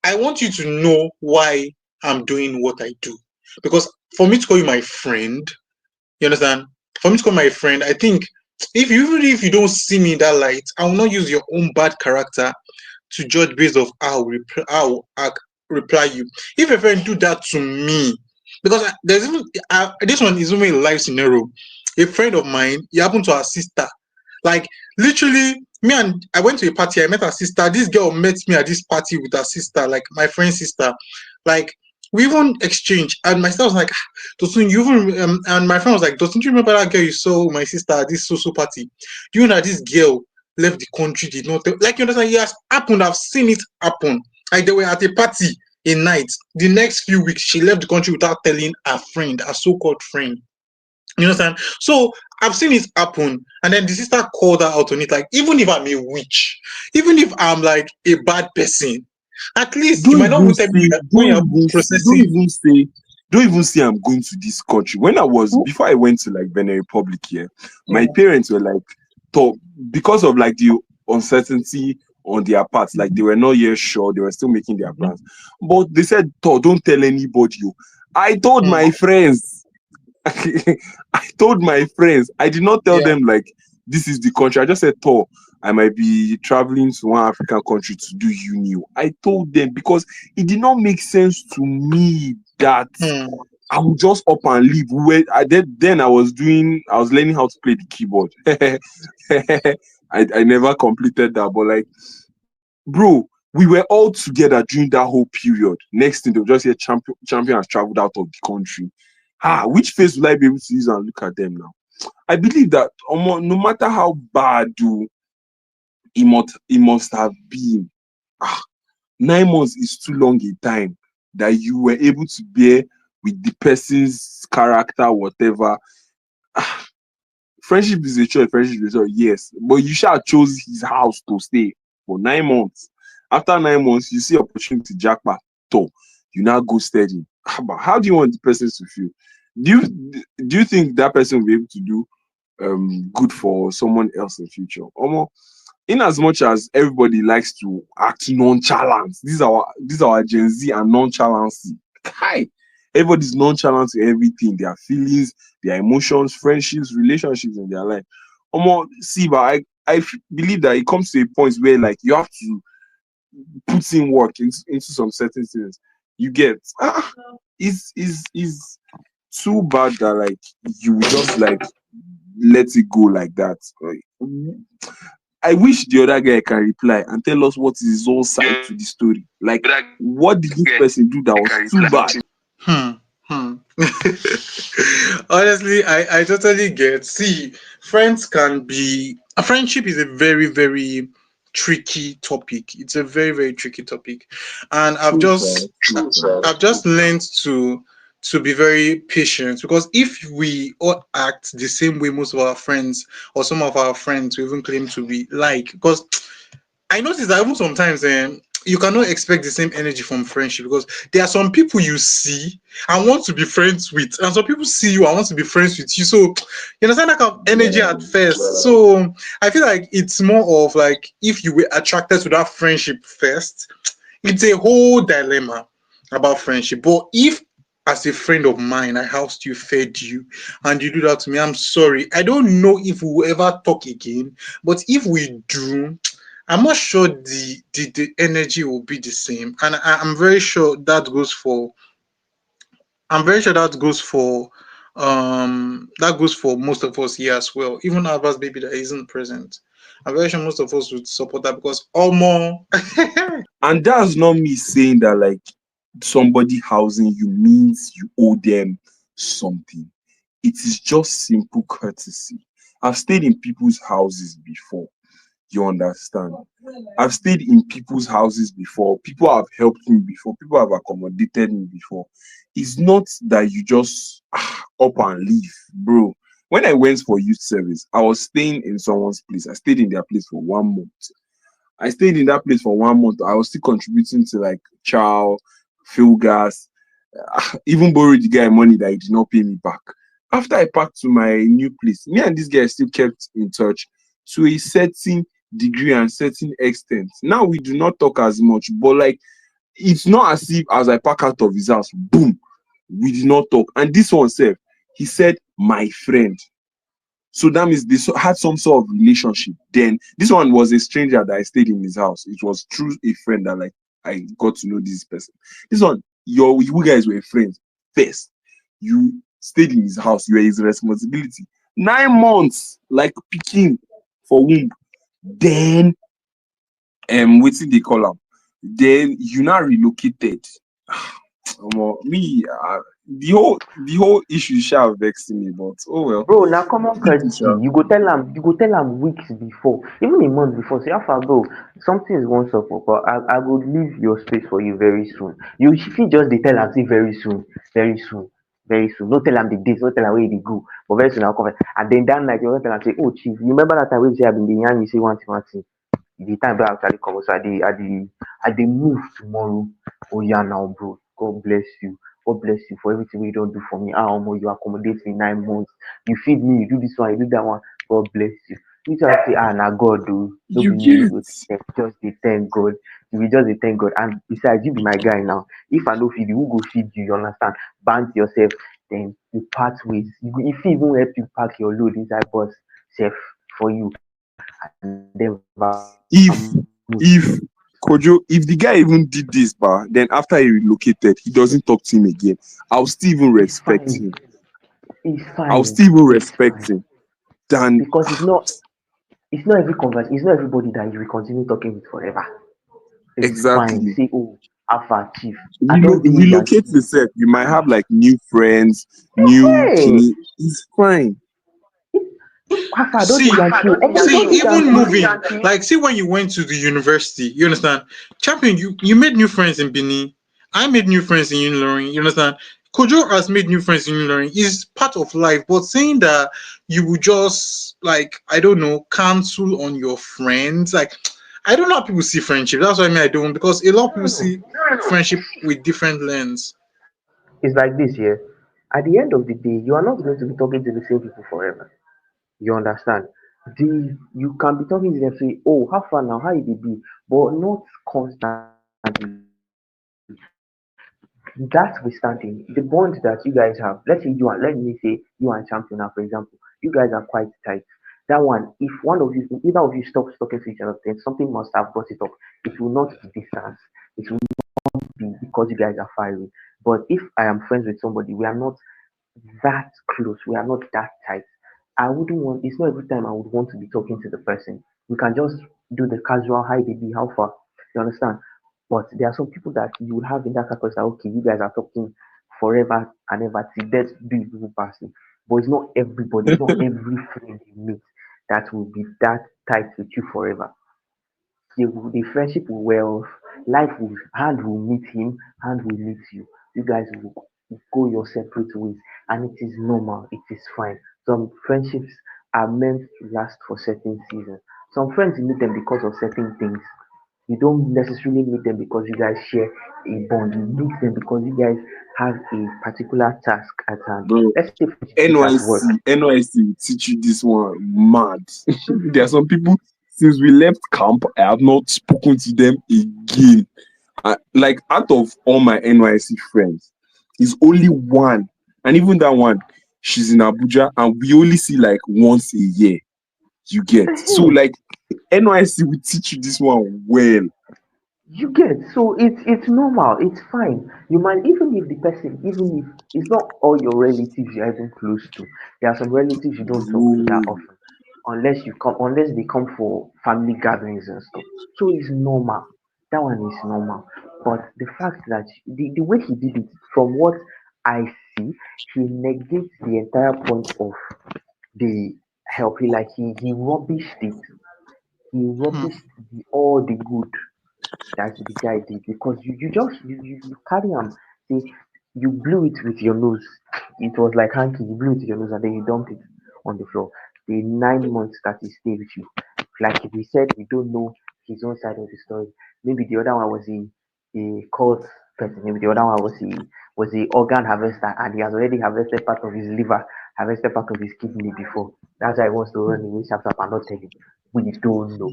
C: I want you to know why I'm doing what I do. Because for me to call you my friend, you understand? For me to call my friend, I think, even if you don't see me in that light, I will not use your own bad character to judge based off how I reply you. If a friend do that to me, because there's even this one is even a live scenario. A friend of mine, it happened to her sister. Like, literally, me and I went to a party. I met her sister. This girl met me at this party with her sister, like my friend's sister. Like, we even exchanged, and my sister was like, "Doesn't you even?" And my friend was like, "Doesn't you remember that girl you saw my sister at this social party? Do you know that this girl left the country, did not tell?" Like, you understand? It has happened. I've seen it happen. Like, they were at a party a night. The next few weeks, she left the country without telling a friend, a so-called friend. You understand? So I've seen it happen, and then the sister called her out on it. Like, even if I'm a witch, even if I'm like a bad person, at least you
A: Don't
C: might not
A: even
C: even tell me
A: say,
C: that when
A: don't
C: you're
A: even, don't
C: processing.
A: even say, don't even say I'm going to this country. Before I went to like Benin Republic here, my parents were like, because of like the uncertainty on their parts, like they were not yet sure, they were still making their plans. But they said, don't tell anybody. I told my friends. I told my friends. I did not tell
C: Yeah.
A: them like this is the country. I just said, I might be traveling to one African country to do uni. I told them because it did not make sense to me that I would just up and leave. Then I was learning how to play the keyboard. I never completed that, but like, bro, we were all together during that whole period. Next thing they'll just say champion has traveled out of the country. Which face will I be able to use and look at them now? I believe that no matter how bad it must have been, 9 months is too long a time that you were able to bear with the person's character, whatever. Friendship is a choice, yes. But you shall chose his house to stay for 9 months. After 9 months, you see opportunity jackpot, you now go steady. But how do you want the person to feel? Do you think that person will be able to do good for someone else in future? In as much as everybody likes to act nonchalant, these are our Gen Z and nonchalancy. Hi, everybody's nonchalant to everything, their feelings, their emotions, friendships, relationships in their life. See, but I believe that it comes to a point where like you have to puts in work into some certain things. You get is too bad that like you just like let it go like that. I wish the other guy can reply and tell us what is his own side to the story. Like, what did this person do that was too bad?
C: Hmm. Honestly, I totally get. See, friends can be a friendship is a very, very tricky topic. It's a very, very tricky topic. And
A: True, sir. True, sir.
C: I've just learned to be very patient, because if we all act the same way most of our friends or some of our friends we even claim to be like, because I noticed that even sometimes you cannot expect the same energy from friendship, because there are some people you see and want to be friends with, and some people see you and want to be friends with you. So you understand that kind of energy at first. So I feel like it's more of like if you were attracted to that friendship first, it's a whole dilemma about friendship. But if as a friend of mine, I housed you, fed you, and you do that to me, I'm sorry. I don't know if we will ever talk again, but if we do, I'm not sure the energy will be the same. And I'm very sure that goes for I'm very sure that goes for most of us here as well. Even Alva's baby that isn't present. I'm very sure most of us would support that, because almost
A: And that's not me saying that like somebody housing you means you owe them something. It is just simple courtesy. I've stayed in people's houses before. You understand? I've stayed in people's houses before. People have helped me before. People have accommodated me before. It's not that you just up and leave, bro. When I went for youth service, I was staying in someone's place. I stayed in their place for 1 month. I stayed in that place for 1 month. I was still contributing to like chow, fuel gas, even borrowed the guy money that he did not pay me back. After I packed to my new place, me and this guy still kept in touch to a certain degree and certain extent. Now we do not talk as much, but like it's not as if as I pack out of his house, boom, we did not talk. And this one said, he said, my friend. So that means they had some sort of relationship. Then this one was a stranger that I stayed in his house. It was through a friend that like I got to know this person. This one, you guys were friends first. You stayed in his house. You were his responsibility. 9 months, like picking for womb. Then waiting they call up. Then you now relocated. Me, the whole issue shall vex me, but oh well.
B: Bro, now common
A: People
B: courtesy.
A: shall.
B: You go tell them weeks before, even a month before. Say, how far, bro? Something is once up, but I would leave your space for you very soon. You fit just dey tell am say very soon, very soon, very soon. No tell am the date, no tell am where they go, but very soon I'll come. And then that night you want tell am say, oh chief, you remember that time when you say I been dey yarn you say one thing. The time don actually come. So I dey move tomorrow. Oh yeah, now bro. God bless you. God bless you for everything wey you don do for me. Ah omo, you accommodate me 9 months. You feed me, you do this one, you do that one. God bless you. Me too, I say, na God o, no
A: You
B: be me wey
A: get.
B: go thank, just dey thank God. You will just dey thank God. And besides, you be my guy now. If I no feed you, who go feed you? You understand? Bank yourself, then you part ways. You fit even help you pack your load inside bus sef for you, and then
A: If if Kojo, if the guy even did this, then after he relocated, he doesn't talk to him again. I'll still even
B: it's
A: respect
B: fine.
A: him.
B: It's
A: I'll
B: fine.
A: still even
B: It's
A: respect
B: fine.
A: him. Than
B: Because it's not every converse, it's not everybody that you will continue talking with forever. It's fine.
A: exactly.
B: Say, oh, Alpha Chief, I don't do
A: Relocate
B: Yankee.
A: yourself. You might have like new friends, new
B: Hey,
A: kidney. It's fine.
B: Alpha, I don't do
C: see,
B: Yankee. Oh, you don't do
C: even moving,
B: Yankee.
C: like, see, when you went to the university, you understand? Champion, you made new friends in Benin. I made new friends in Uniloring. You understand? Kojo has made new friends in Uniloring. Is part of life. But saying that you would just, like, I don't know, cancel on your friends, like, I don't know how people see friendship. That's why I don't, because a lot of people see friendship with different lens.
B: It's like this, yeah. At the end of the day, you are not going to be talking to the same people forever. You understand? You can be talking to them, say, oh, how far now? How you dey be? But not constantly. That withstanding, the bond that you guys have, let's say let me say you and Champion now, for example, you guys are quite tight. That one, if one of you, either of you stops talking to each other, then something must have brought it up. It will not be distance. It will be because you guys are far away. But if I am friends with somebody, we are not that close. We are not that tight. I wouldn't want. It's not every time I would want to be talking to the person. We can just do the casual hi baby, how far? You understand? But there are some people that you would have in that campus that okay, you guys are talking forever and ever till death do you people passing. But it's not everybody, it's not every friend you meet that will be that tight with you forever. The friendship will wear off. Life will hand will meet him, hand will meet you. You guys will go your separate ways, and it is normal. It is fine. Some friendships are meant to last for certain seasons. Some friends you meet them because of certain things. You don't necessarily meet them because you guys share a bond. You meet them because you guys have a particular task at hand.
A: Bro,
B: Let's say friendship is at work.
A: NYC will teach you this one mad. There are some people, since we left camp, I have not spoken to them again. Like, out of all my NYC friends, is only one. And even that one, she's in Abuja, and we only see like once a year. You get. So, like, NYC will teach you this one well.
B: You get, so it's normal, it's fine. You might, even if the person, even if it's not all your relatives you're even close to, there are some relatives you don't talk to that
A: Bro.
B: often, unless they come for family gatherings and stuff. So it's normal. That one is normal. But the fact that the way he did it, from what I see, he negates the entire point of the help. He rubbished it. He
C: Hmm.
B: rubbished all the good that the guy did, because you just you carry him, say you blew it with your nose. It was like hanky, you blew it with your nose and then you dumped it on the floor. The 9 months that he stayed with you, like we said, we don't know his own side of the story. Maybe the other one was a cult person, maybe the other one was a organ harvester, and he has already harvested part of his liver, harvested part of his kidney before. That's why he wants to run away sharp sharp and not tell him. We don't know.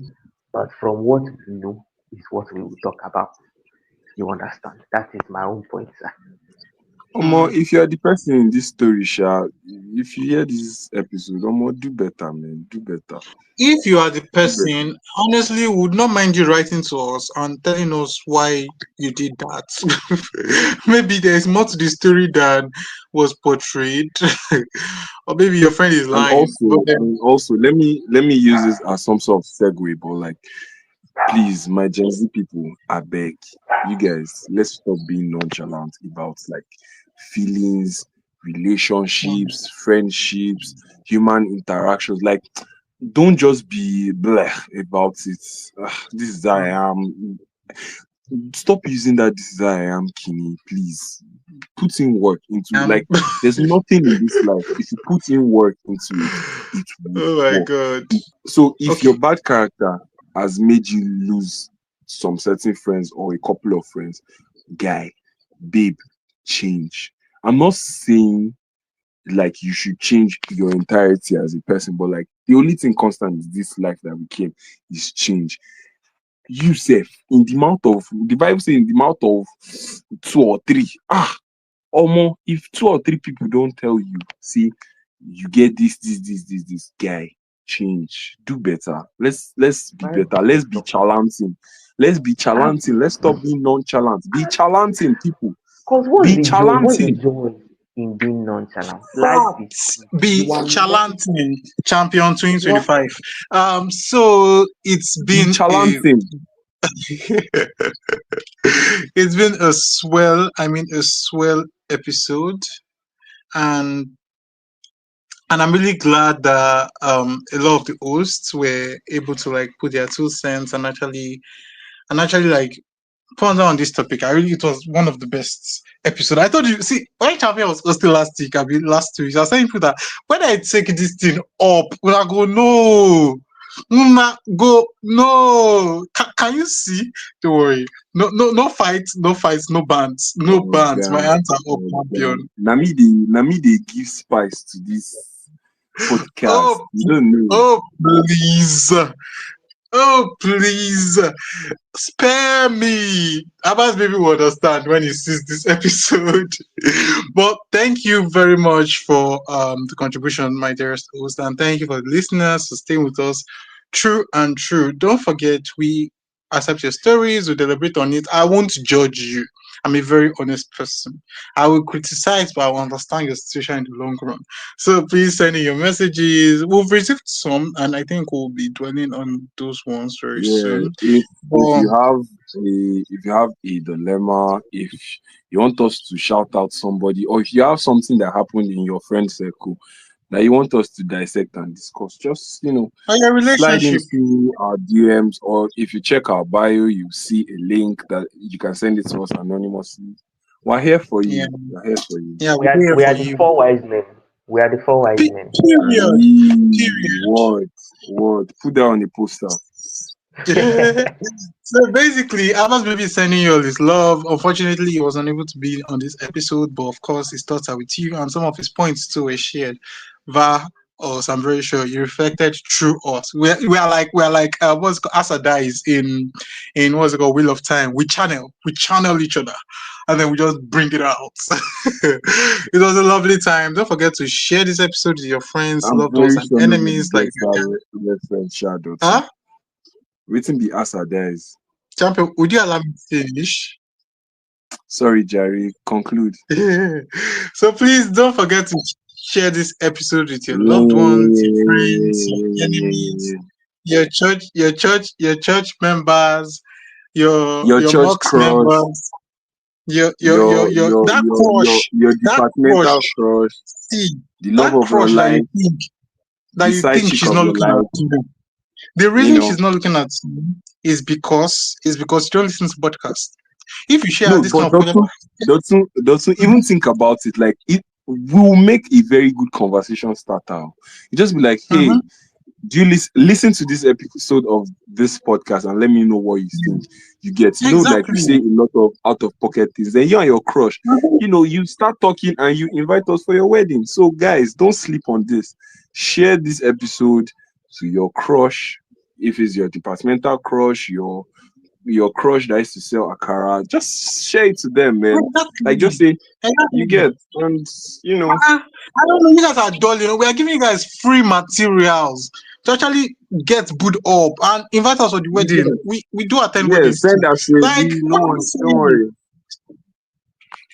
B: But from what we know is what we will talk about. You understand? That is my own point, sir.
A: Omo,
C: Hmm.
A: if you are the person in this story, Sha, if you hear this episode, Omo, do better, man. Do better.
C: If you are the
A: Do better.
C: person, honestly, we would not mind you writing to us and telling us why you did that. Maybe there's more to the story than was portrayed, or maybe your friend is
A: And
C: lying. But
A: also,
C: then,
A: let me use this as some sort of segue, but like, please, my Gen Z people, I beg you guys, let's stop being nonchalant about like feelings, relationships, friendships, human interactions. Like, don't just be bleh about it. This is how I am. Stop using that this is how I am, Kinney. Please put in work into,
C: um,
A: like, there's nothing in this life. If you put in work into it, it will
C: oh my
A: work.
C: god.
A: So if
C: Okay.
A: your bad character has made you lose some certain friends or a couple of friends, guy, babe, change. I'm not saying like you should change your entirety as a person, but like the only thing constant is this life that we came is change. You self, in the mouth of the Bible says, in the mouth of two or three. Omo, if two or three people don't tell you, see, you get this guy, change, do better. Let's be
B: Very
A: better.
B: good
A: Let's be
B: talk.
A: chalanting. Let's be chalanting. Let's stop being nonchalant. Be chalanting, people.
B: Because what's
A: Be
B: the joy? What's the
A: chalanting.
B: joy in being nonchalant? Life is
C: Facts.
B: sweet.
C: Be
B: You are meant.
C: chalanting champion
B: You are
C: 2025. So it's
A: Be
C: been a
A: chalanting.
C: it's been a swell, I mean a swell episode, and I'm really glad that a lot of the hosts were able to like put their 2 cents and actually like ponder on this topic. I really, it was one of the best episodes. I told you, see, when champion was hosting last week, I mean last 2 weeks, I was saying people that when I take this thing up, when I go no. Go no. Can you see? Don't worry. No fights, no fights, no bans, no
A: Oh
C: bans. My
A: God.
C: hands are up,
A: Oh
C: champion.
A: God. Na me they give spice to this podcast.
C: Oh,
A: You don't know.
C: oh, please. Oh, please spare me. Abbas baby will understand when he sees this episode. But thank you very much for the contribution, my dearest host, and thank you for the listeners for staying with us. True and true. Don't forget, we accept your stories, we deliberate on it. I won't judge you. I'm a very honest person. I will criticize, but I will understand your situation in the long run. So please send in your messages. We've received some, and I think we'll be dwelling on those ones very
A: Yeah,
C: soon.
A: if
C: But
A: you have a dilemma, if you want us to shout out somebody, or if you have something that happened in your friend circle that you want us to dissect and discuss, just
C: your
A: slide
C: relationship,
A: into our DMs, or if you check our bio, you see a link that you can send it to us anonymously. We're here for
C: yeah,
A: you. We're here for you.
C: yeah,
B: We
C: we're
B: are
C: here
B: we
C: for
B: are the
C: you.
B: four wise men. We are the four wise men.
C: Period.
A: What? What? Put that on a poster.
C: Period. So basically, Abbas baby is sending you all his love. Unfortunately, he was unable to be on this episode, but of course, his thoughts are with you, and some of his points too were shared via us. I'm very sure you reflected through us. We are like what's it called Asa dies in what's it called Wheel of Time. We channel each other, and then we just bring it out. It was a lovely time. Don't forget to share this episode with your friends,
A: I'm
C: loved ones,
A: very
C: and
A: sure nobody
C: enemies. Like,
A: gets that reference, shadow.
C: huh?
A: Waiting the answer there is.
C: Champion, would you allow me to finish?
A: Sorry, Jerry. Conclude.
C: So please don't forget to share this episode with your loved ones, your friends, your enemies,
A: Yeah.
C: your church members, your
A: Your
C: your
A: church
C: mocks
A: crush,
C: members, your
A: your
C: that crush.
A: departmental crush,
C: See,
A: the love
C: that
A: of your
C: crush
A: life,
C: that
A: the
C: you
A: side
C: think
A: chick
C: she's
A: of
C: not
A: your
C: looking at
A: life.
C: you. The
A: You
C: reason
A: know.
C: she's not looking at you is because you don't listen to podcasts. If you share
A: No,
C: this
A: but
C: kind of podcast,
A: don't even think about it. Like it will make a very good conversation starter. You just be like, hey,
C: mhm,
A: do you listen to this episode of this podcast and let me know what you think. You get, like we
C: exactly.
A: say a lot of out of pocket things. Then you and your crush, you start talking and you invite us for your wedding. So guys, don't sleep on this. Share this episode to your crush. If it's your departmental crush, your crush that used to sell akara, just share it to them, man. Like just
C: Exactly.
A: say you
C: Exactly.
A: get, and
C: I don't know. You guys are dull. We are giving you guys free materials to actually get good up and invite us for the
A: you
C: wedding.
A: get,
C: We do attend
A: yeah,
C: weddings
A: send
C: too.
A: us a
C: Like,
A: no
C: what are you
A: one, don't
C: saying?
A: worry.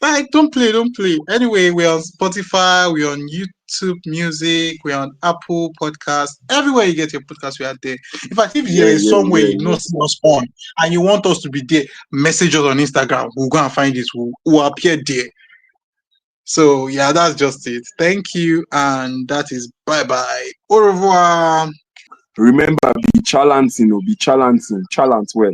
C: Like, don't play. Anyway, we're on Spotify, we're on YouTube Music, we're on Apple Podcasts. Everywhere you get your podcast, we are there. In fact, if
A: Yeah,
C: there is
A: yeah,
C: somewhere
A: yeah,
C: you know
A: yeah.
C: see us on and you want us to be there, message us on Instagram. We'll go and find it. We'll appear there. So yeah, that's just it. Thank you, and that is bye bye. Au revoir.
A: Remember, be chalanting, be chalanting, chalant well.